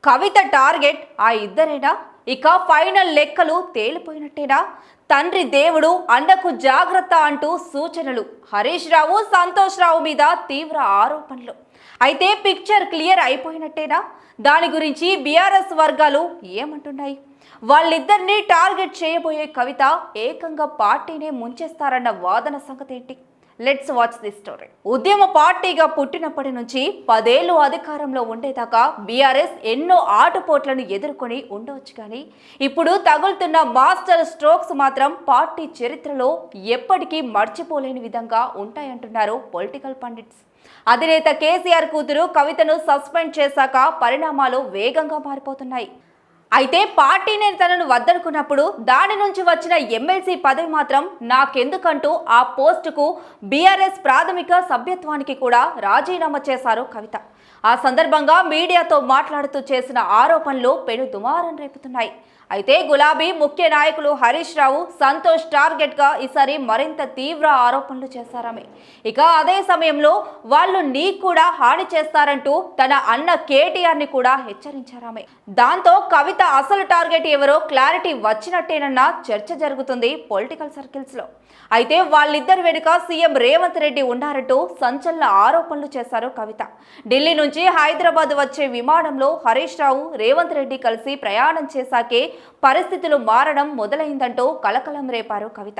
కవిత target ఆ ఇద్దరేనా? ఇక final లెక్కలు తేలిపోయినట్టేనా? తండ్రి దేవుడు అన్నకు జాగ్రత్త అంటూ సూచనలు. హరీష్ రావు సంతోష్ రావు మీద తీవ్ర ఆరోపణలు. అయితే పిక్చర్ క్లియర్ అయిపోయినట్టేనా? దాని గురించి బీఆర్ఎస్ వర్గాలు ఏమంటున్నాయి? వాళ్ళిద్దరినీ టార్గెట్ చేయబోయే కవిత ఏకంగా పార్టీనే ముంచేస్తారన్న వాదన సంగతి ఏంటి? Let's watch this story. ఉద్యమ పార్టీగా పుట్టినప్పటి నుంచి 10 ఏళ్లు అధికారంలో ఉండేదాకా బీఆర్ఎస్ ఎన్నో ఆటుపోట్లను ఎదుర్కొని ఉండవచ్చు, కానీ ఇప్పుడు తగులుతున్న మాస్టర్ స్ట్రోక్స్ మాత్రం పార్టీ చరిత్రలో ఎప్పటికీ మర్చిపోలేని విధంగా ఉంటాయంటున్నారు పొలిటికల్ పండిట్స్. అధినేత కేసీఆర్ కూతురు కవితను సస్పెండ్ చేశాక పరిణామాలు వేగంగా మారిపోతున్నాయి. అయితే పార్టీనే తనను వద్దనుకున్నప్పుడు దాని నుంచి వచ్చిన ఎమ్మెల్సీ పదవి మాత్రం నాకెందుకంటూ ఆ పోస్టుకు బీఆర్ఎస్ ప్రాథమిక సభ్యత్వానికి కూడా రాజీనామా చేశారు కవిత. ఆ సందర్భంగా మీడియాతో మాట్లాడుతూ చేసిన ఆరోపణలు పెను దుమారం రేపుతున్నాయి. అయితే గులాబీ ముఖ్య నాయకులు హరీష్ రావు సంతోష్ టార్గెట్ గా ఈసారి మరింత తీవ్ర ఆరోపణలు చేశారామె. ఇక అదే సమయంలో వాళ్ళు నీకు కూడా హాని చేస్తారంటూ తన అన్న కేటీఆర్ ని కూడా హెచ్చరించారామె. దాంతో కవిత అసలు టార్గెట్ ఎవరో క్లారిటీ వచ్చినట్టేనన్న చర్చ జరుగుతుంది పొలిటికల్ సర్కిల్స్ లో. అయితే వాళ్ళిద్దరి వెనుక సీఎం రేవంత్ రెడ్డి ఉన్నారంటూ సంచలన ఆరోపణలు చేశారు కవిత. ఢిల్లీ నుంచి హైదరాబాద్ వచ్చే విమానంలో హరీష్ రావు రేవంత్ రెడ్డి కలిసి ప్రయాణం చేశాకే పరిస్థితులు మారడం మొదలైందంటూ కలకలం రేపారు కవిత.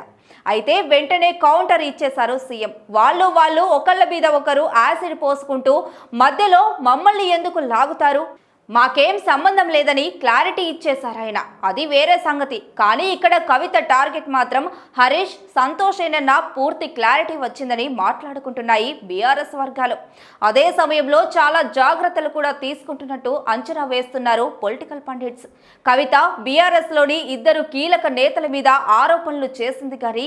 అయితే వెంటనే కౌంటర్ ఇచ్చేశారు సీఎం. వాళ్ళు ఒకళ్ళ మీద ఒకరు యాసిడ్ పోసుకుంటూ మధ్యలో మమ్మల్ని ఎందుకు లాగుతారు, మాకేం సంబంధం లేదని క్లారిటీ ఇచ్చేశారాయన. అది వేరే సంగతి. కానీ ఇక్కడ కవిత టార్గెట్ మాత్రం హరీష్ సంతోషేనన్న పూర్తి క్లారిటీ వచ్చిందని మాట్లాడుకుంటున్నాయి బీఆర్ఎస్ వర్గాలు. అదే సమయంలో చాలా జాగ్రత్తలు కూడా తీసుకుంటున్నట్టు అంచనా వేస్తున్నారు పొలిటికల్ పండిట్స్. కవిత బీఆర్ఎస్ లోని ఇద్దరు కీలక నేతల మీద ఆరోపణలు చేసింది, కానీ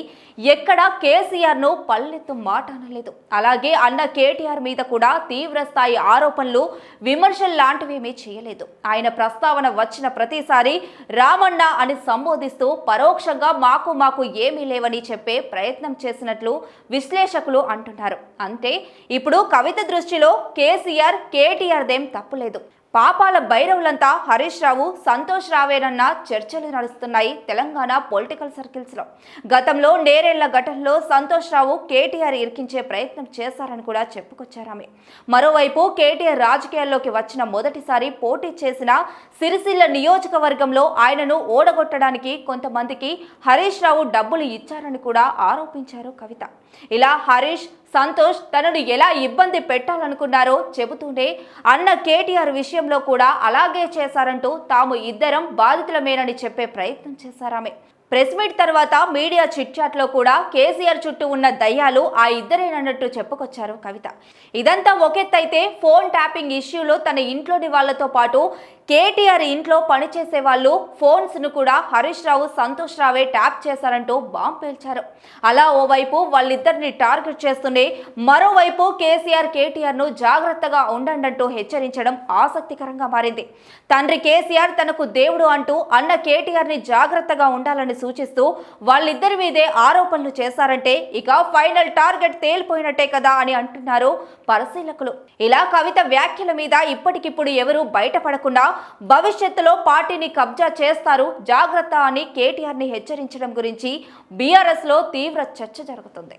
ఎక్కడా కేసీఆర్ ను పల్లెత్తు మాట అనలేదు. అలాగే అన్న కేటీఆర్ మీద కూడా తీవ్ర స్థాయి ఆరోపణలు విమర్శలు లాంటివేమీ చేయలేదు. ఆయన ప్రస్తావన వచ్చిన ప్రతిసారి రామన్న అని సంబోధిస్తూ పరోక్షంగా మాకు ఏమీ లేవని చెప్పే ప్రయత్నం చేసినట్లు విశ్లేషకులు అంటున్నారు. అంటే ఇప్పుడు కవిత దృష్టిలో కేసీఆర్ కేటీఆర్దేం తప్పులేదు, పాపాల భైరవులంతా హరీష్ రావు సంతోష్ రావేనన్న చర్చలు నడుస్తున్నాయి తెలంగాణ పొలిటికల్ సర్కిల్స్ లో. గతంలో నేరేళ్ల ఘటనలో సంతోష్ రావు కేటీఆర్ ఇరికించే ప్రయత్నం చేశారని కూడా చెప్పుకొచ్చారామె. మరోవైపు కేటీఆర్ రాజకీయాల్లోకి వచ్చిన మొదటిసారి పోటీ చేసిన సిరిసిల్ల నియోజకవర్గంలో ఆయనను ఓడగొట్టడానికి కొంతమందికి హరీష్ రావు డబ్బులు ఇచ్చారని కూడా ఆరోపించారు కవిత. ఇలా హరీష్ సంతోష్ తనను ఎలా ఇబ్బంది పెట్టాలనుకున్నారో చెబుతూనే అన్న కేటీఆర్ విషయంలో కూడా అలాగే చేశారంటూ తాము ఇద్దరం బాధితులమేనని చెప్పే ప్రయత్నం చేశారామె. ప్రెస్ మీట్ తర్వాత మీడియా చిట్ చాట్ లో కూడా కేసీఆర్ చుట్టూ ఉన్న దయ్యాలు ఆ ఇద్దరేనన్నట్టు చెప్పుకొచ్చారు కవిత. ఇదంతా ఒకెత్తైతే ఫోన్ ట్యాపింగ్ ఇష్యూలో తన ఇంట్లోని వాళ్లతో పాటు కేటీఆర్ ఇంట్లో పనిచేసే వాళ్ళు ఫోన్స్ ను కూడా హరీష్ రావు సంతోష్ రావే ట్యాప్ చేశారంటూ బాంబ్ పేల్చారు. అలా ఓవైపు వాళ్ళిద్దరిని టార్గెట్ చేస్తూనే మరోవైపు కేసీఆర్ కేటీఆర్ ను జాగ్రత్తగా ఉండండంటూ హెచ్చరించడం ఆసక్తికరంగా మారింది. తండ్రి కేసీఆర్ తనకు దేవుడు అంటూ అన్న కేటీఆర్ ని జాగ్రత్తగా ఉండాలని సూచిస్తూ వాళ్ళిద్దరి మీదే ఆరోపణలు చేశారంటే ఇక ఫైనల్ టార్గెట్ తేలిపోయినట్టే కదా అని అంటున్నారు పరిశీలకులు. ఇలా కవిత వ్యాఖ్యల మీద ఇప్పటికిప్పుడు ఎవరు బయటపడకుండా భవిష్యత్తులో పార్టీని కబ్జా చేస్తారు జాగ్రత్త అని కేటీఆర్ ని హెచ్చరించడం గురించి బీఆర్ఎస్ లో తీవ్ర చర్చ జరుగుతుంది.